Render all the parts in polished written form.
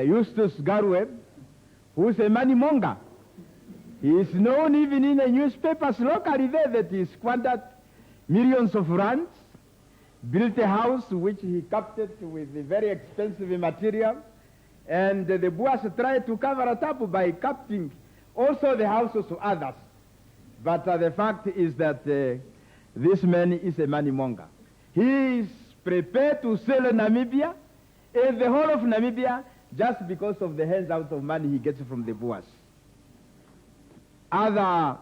Eustace Garweb, who's a money monger. He is known even in the newspapers locally there that he squandered millions of rands, built a house which he captured with very expensive material, and the Boers tried to cover it up by capturing also the houses of others. But the fact is that this man is a money monger. He is prepared to sell Namibia and the whole of Namibia just because of the hands out of money he gets from the Boers. Other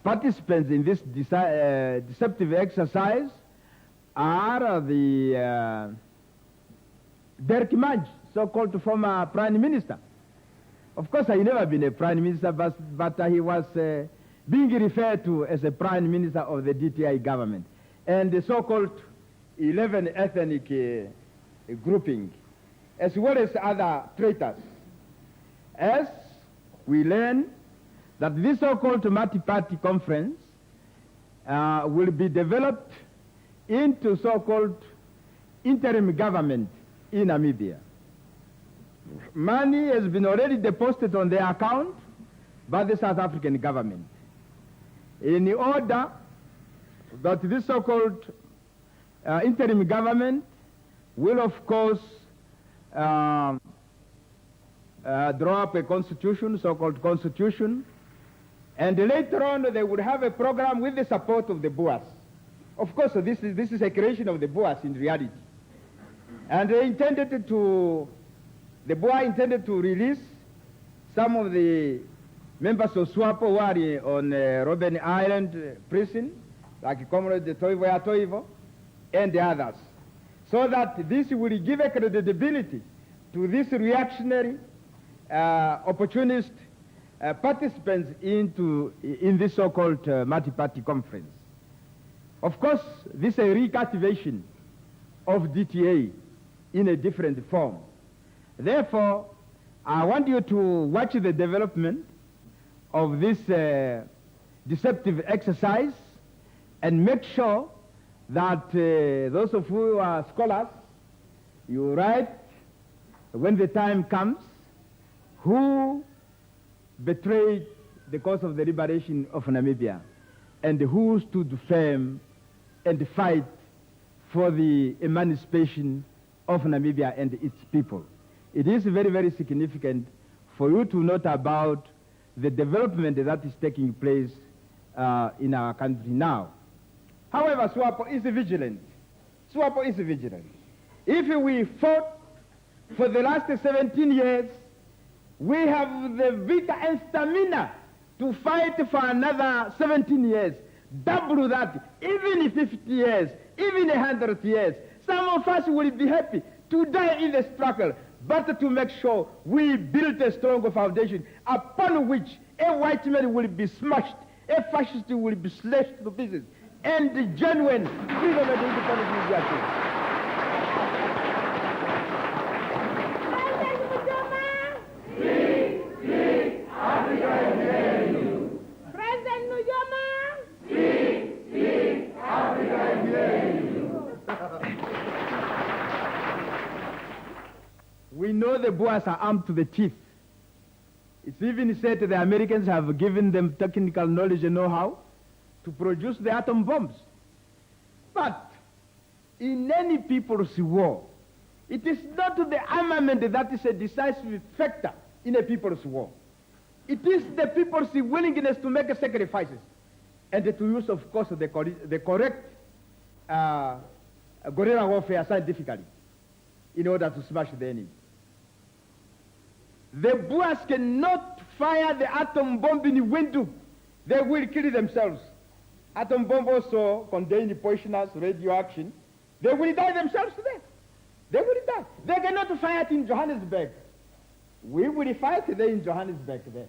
participants in this deceptive exercise are the Derek Manj, so-called former prime minister. Of course, he never been a prime minister, but he was being referred to as a prime minister of the DTI government, and the so-called 11 ethnic grouping, as well as other traitors. As we learn that this so-called multi-party conference will be developed into so-called interim government in Namibia. Money has been already deposited on their account by the South African government in order that this so-called interim government will, of course, draw up a constitution, so-called constitution, and later on they would have a program with the support of the Boers. Of course, this is a creation of the Boers in reality. And the Boer intended to release some of the members of SWAPO who are on Robben Island prison, like Comrade Toivo Atoivo, and the others, so that this will give a credibility to this reactionary, opportunist participants in this so-called multi-party conference. Of course, this is a recultivation of DTA in a different form. Therefore, I want you to watch the development of this deceptive exercise and make sure that those of you who are scholars, you write when the time comes who betrayed the cause of the liberation of Namibia and who stood firm and fight for the emancipation of Namibia and its people. It is very, very significant for you to note about the development that is taking place in our country now. However, SWAPO is vigilant. SWAPO is vigilant. If we fought for the last 17 years, we have the vigor and stamina to fight for another 17 years, double that, even 50 years, even 100 years. Some of us will be happy to die in the struggle, but to make sure we build a stronger foundation upon which a white man will be smashed, a fascist will be slashed to pieces, and the genuine freedom and independence will be achieved. President Nujoma! Speak, Africa hear you. We know the Boers are armed to the teeth. It's even said the Americans have given them technical knowledge and know-how to produce the atom bombs. But in any people's war, it is not the armament that is a decisive factor in a people's war. It is the people's willingness to make sacrifices and to use, of course, the correct guerrilla warfare scientifically in order to smash the enemy. The Boers cannot fire the atom bomb in Windhoek. They will kill themselves. Atom bomb also contains poisonous radioaction. They will die themselves today. They will die. They cannot fire it in Johannesburg. We will fight today in Johannesburg today.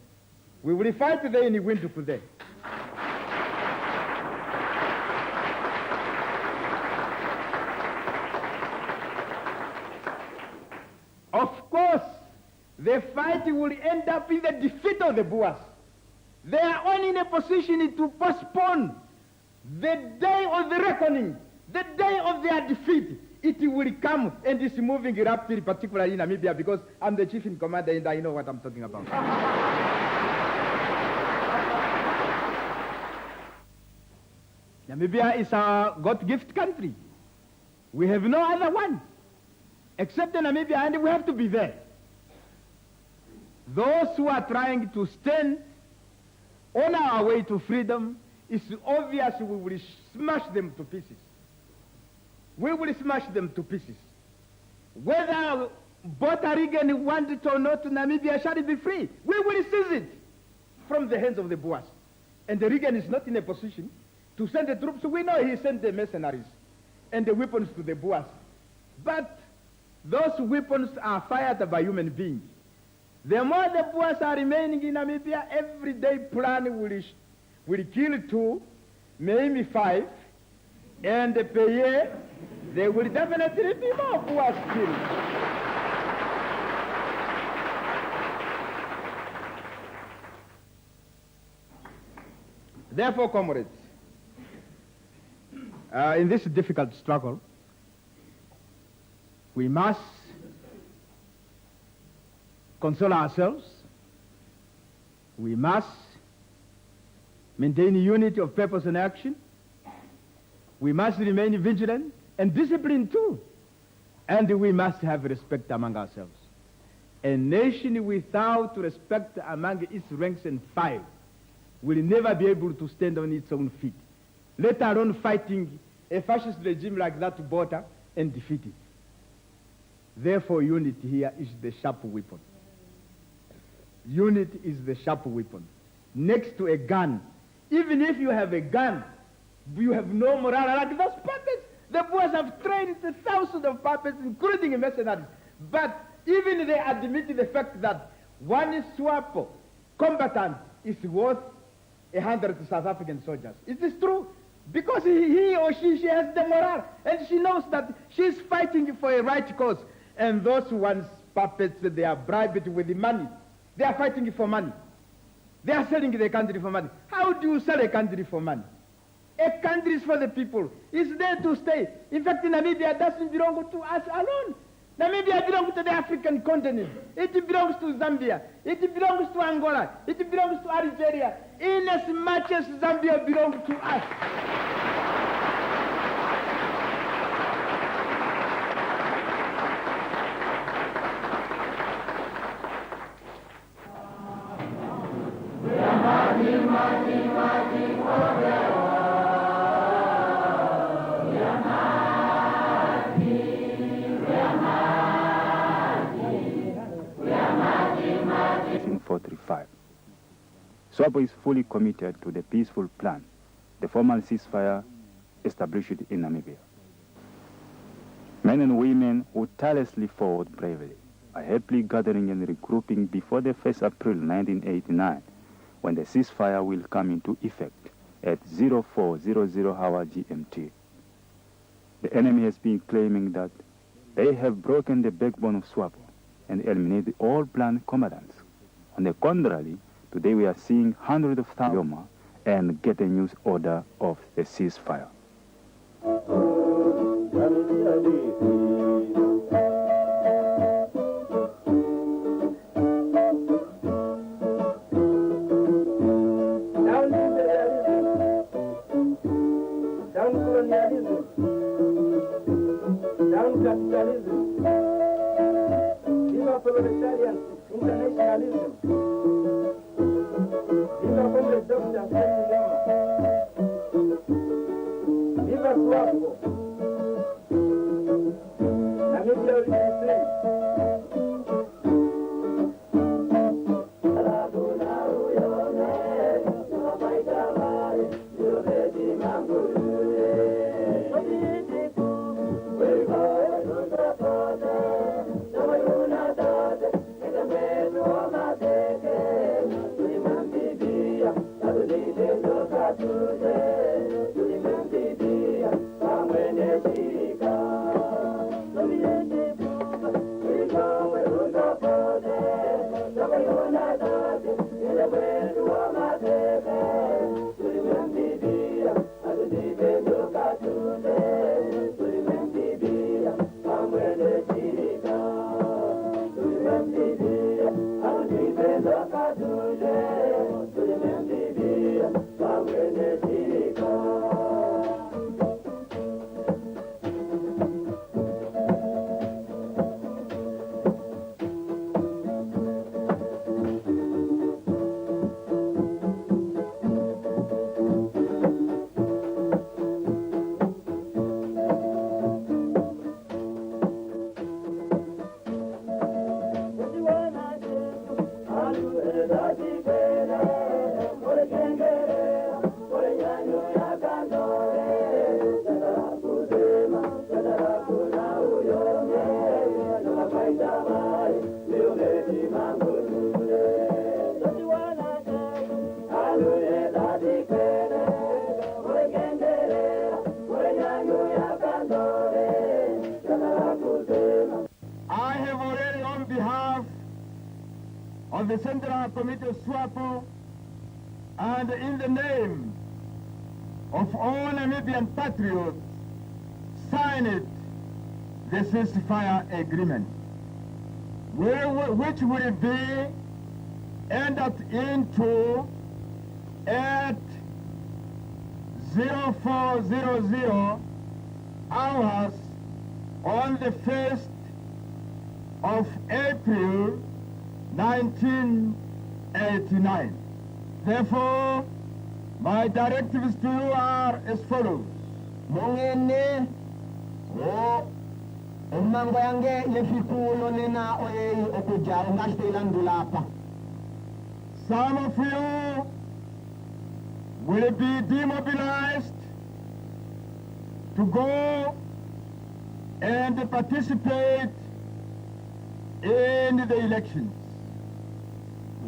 We will fight today in Windhoek today. Of course, the fight will end up in the defeat of the Boers. They are only in a position to postpone the day of the reckoning, the day of their defeat, it will come, and it's moving rapidly, particularly in Namibia, because I'm the chief in command and I know what I'm talking about. Namibia is our God-gift country. We have no other one except Namibia, and we have to be there. Those who are trying to stand on our way to freedom, it's obvious we will smash them to pieces. We will smash them to pieces. Whether Botarigan wants it or not, Namibia shall be free. We will seize it from the hands of the Boers. And the Reagan is not in a position to send the troops. We know he sent the mercenaries and the weapons to the Boers. But those weapons are fired by human beings. The more the Boers are remaining in Namibia, every day plan will kill 2, maybe 5, and per year there will definitely be more Boers killed. Therefore, comrades, in this difficult struggle, we must console ourselves. We must maintain unity of purpose and action. We must remain vigilant and disciplined too. And we must have respect among ourselves. A nation without respect among its ranks and file will never be able to stand on its own feet, let alone fighting a fascist regime like that border and defeat it. Therefore, unity here is the sharp weapon. Unity is the sharp weapon. Next to a gun, even if you have a gun, you have no morale. Like those puppets, the Boers have trained thousands of puppets, including mercenaries. But even they admit the fact that one SWAPO combatant is worth 100 South African soldiers. It is true, because he or she has the morale, and she knows that she's fighting for a right cause. And those ones, puppets, they are bribed with the money. They are fighting for money. They are selling the country for money. How do you sell a country for money? A country is for the people. It's there to stay. In fact, Namibia doesn't belong to us alone. Namibia belongs to the African continent. It belongs to Zambia. It belongs to Angola. It belongs to Algeria. In as much as Zambia belongs to us. SWAPO is fully committed to the peaceful plan, the formal ceasefire established in Namibia. Men and women who tirelessly fought bravely are happily gathering and regrouping before the 1st April 1989, when the ceasefire will come into effect at 0400 hour GMT. The enemy has been claiming that they have broken the backbone of SWAPO and eliminated all planned combatants. On the contrary, today we are seeing hundreds of thousands and get a news order of the ceasefire. Down colonialism, down capitalism, viva proletarian internationalism. Viva Comrade Dr. Nujoma. Viva SWAPO. Namibia will be free. Thank you. I have already, on behalf of the Central Committee of SWAPO and in the name of all Namibian patriots, signed the ceasefire agreement, which will be entered into at 0400 hours on the 1st of April 1989. Therefore, my directives to you are as follows. Mongene o umango yange lefikulo nena oye okuja ungashitelandulapa. Some of you will be demobilized to go and participate in the elections.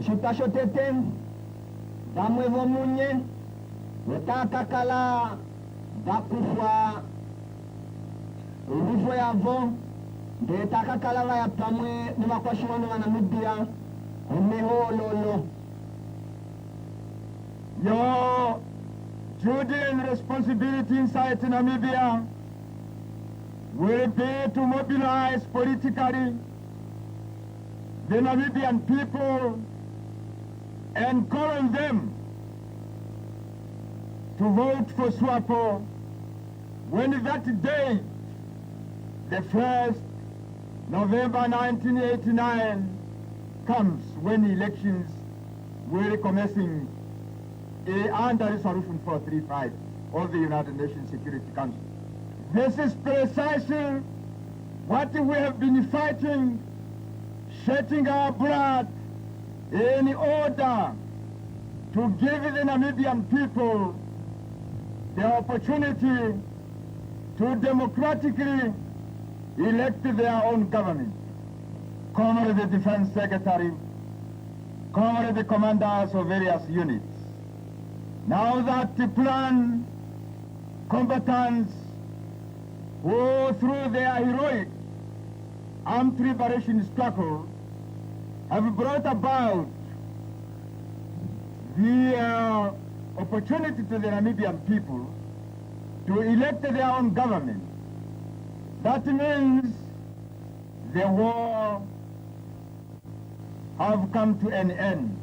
Shutashoteten, damwevo munye, wetakakala, bakufwa, ulifo yavo, detakakala ya pamwe, niwakwashiwano wa Namibia, umeho lolo. Your duty and responsibility inside Namibia will be to mobilize politically the Namibian people and call on them to vote for SWAPO when that day, the 1st November 1989, comes, when elections will commencing under Resolution 435 of the United Nations Security Council. This is precisely what we have been fighting, shedding our blood in order to give the Namibian people the opportunity to democratically elect their own government. Comrade the Defense Secretary, comrade the commanders of various units. Now that the plan combatants who through their heroic armed liberation struggle have brought about the opportunity to the Namibian people to elect their own government. That means the war have come to an end.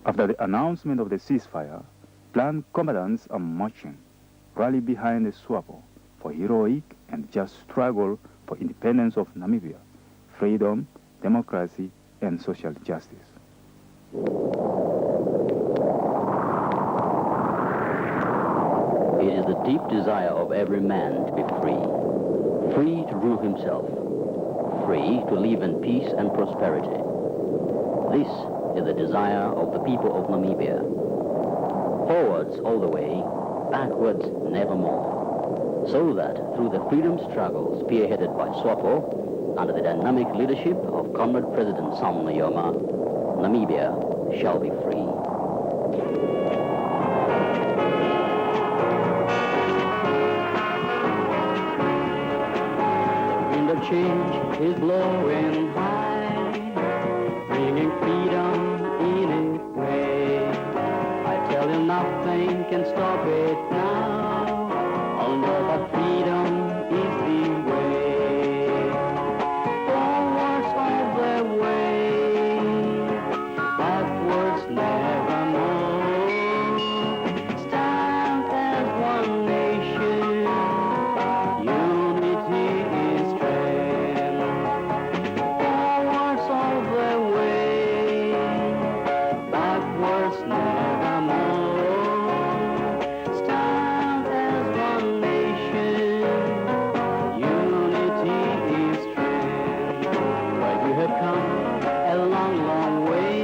After the announcement of the ceasefire, planned combatants are marching, rally behind the SWAPO for heroic and just struggle for independence of Namibia, freedom, democracy, and social justice. It is the deep desire of every man to be free, free to rule himself, free to live in peace and prosperity. This is the desire of the people of Namibia. Forwards all the way, backwards nevermore. So that through the freedom struggle spearheaded by SWAPO, under the dynamic leadership of Comrade President Sam Nujoma, Namibia shall be free. change is blowing high, bringing freedom in its way. I tell you nothing can stop it now. I'll know that freedom is the way. Forwards all the way, backwards nevermore. Stand as one nation, unity is strength. Forwards all the way, backwards nevermore. Stand as one nation, unity is strength. Why you have come a long, long way,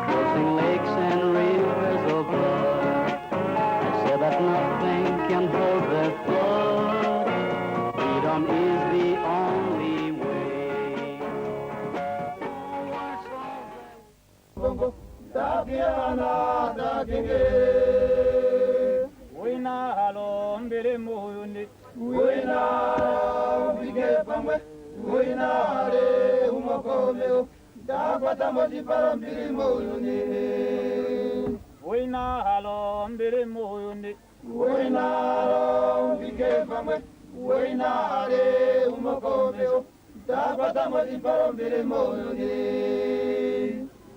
crossing lakes and rivers of blood. I say that nothing can hold the flood. Freedom is the only way. Bongo, Tabiana, Takinge. Wina halo mbele muyundi. Wina, Bige Pamwe, Wina, Ale, Umokomeo, Takwata Mojipara Mbiri Moyuni. Wina halo mbele muyundi. Wina, Bige Pamwe, Wina, Ale, Umokomeo, Takwata Mojipara Mbiri Moyuni.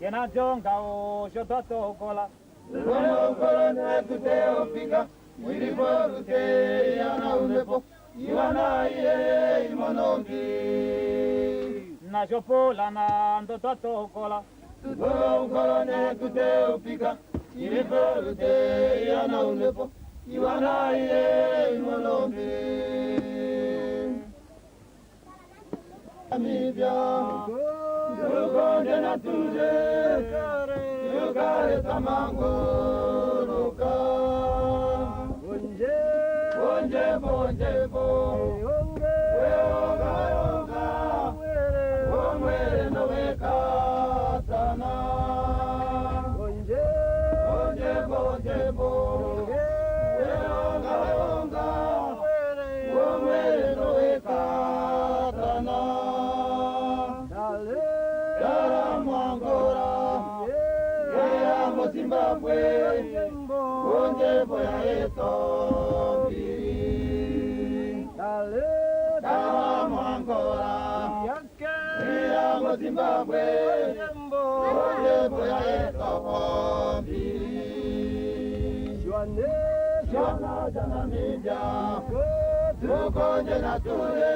Yena jonga o shotato kola. Uno korone tuteo pika, wiliporute yana unepo, iwana iye imonombi. Na shopola na ndotato kola. Uno korone tuteo pika, wiliporute yana unepo, iwana iye imonombi. Namibia, yukonde na tuje, yukare tamango ruka. Bonje, bonje, bo, weoga, yoga, omwere no weka tana. Bonje, bonje, bo, weoga, yoga, omwere no weka tana. Zimbabwe, bonje boya etombi. Dala Angola, Iyamo Zimbabwe, bonje boya etombi. Shwana Namibians, tukonje na tule,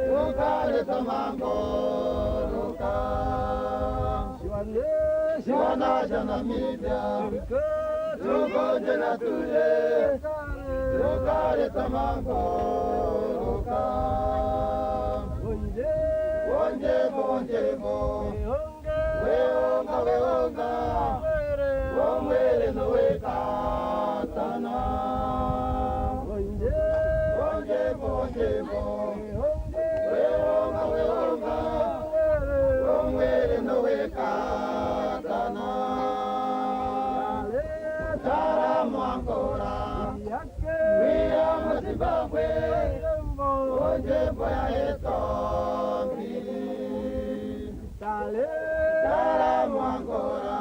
tukale tamango ruka. Shwana Namibians, tukonje na tule, tukale tamango ruka. Bonje, bonje, bo, weonga, weonga, omwere no weka tana. Bonje, bonje, bo, weonga, weonga, omwere no weka tana. Dara Angola, Iyamo Zimbabwe, bonje boya etombi. Dara Angola,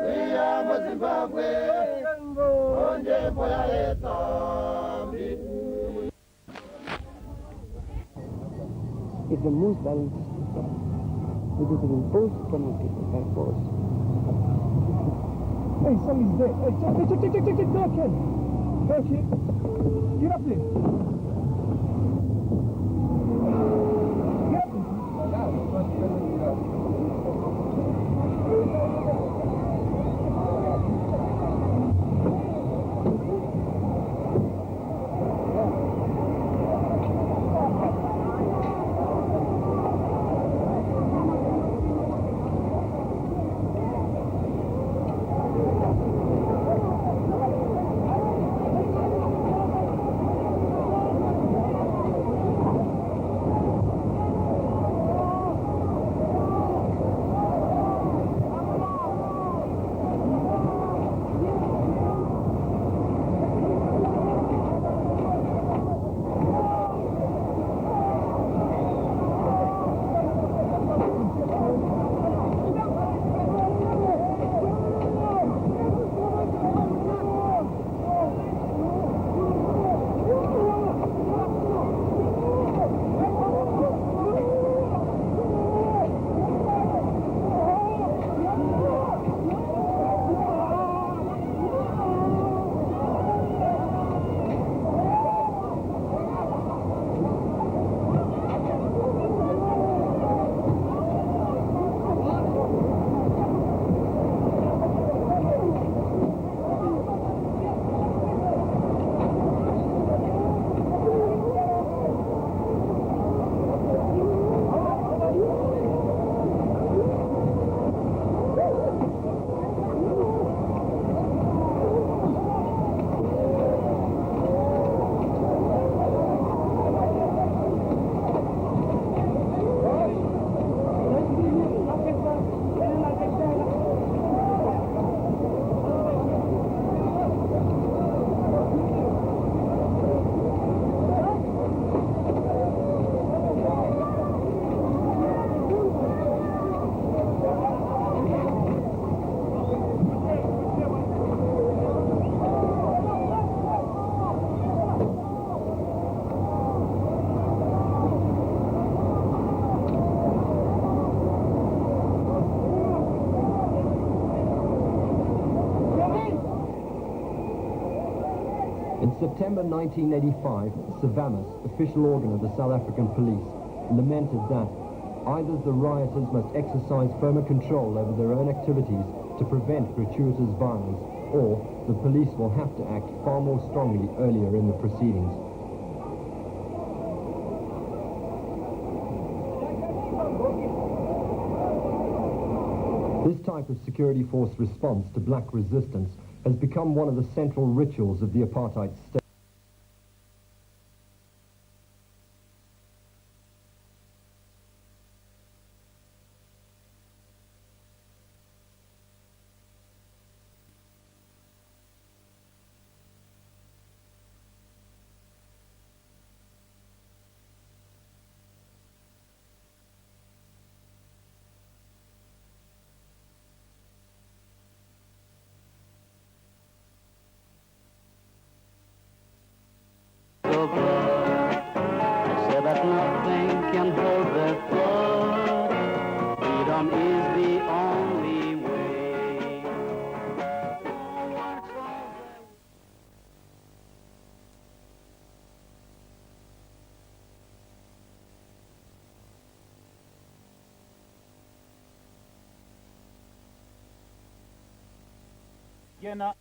Iyamo Zimbabwe, bonje boya etombi. It's the most balanced system. It is imposed from a people by force. Hey, somebody's there. Hey, check, go, kid. Go, kid. Get up there. Get up there. In September 1985, Savamas, official organ of the South African police, lamented that either the rioters must exercise firmer control over their own activities to prevent gratuitous violence, or the police will have to act far more strongly earlier in the proceedings. This type of security force response to black resistance has become one of the central rituals of the apartheid state. I said that nothing can hold their thought. Freedom is the only way. Yena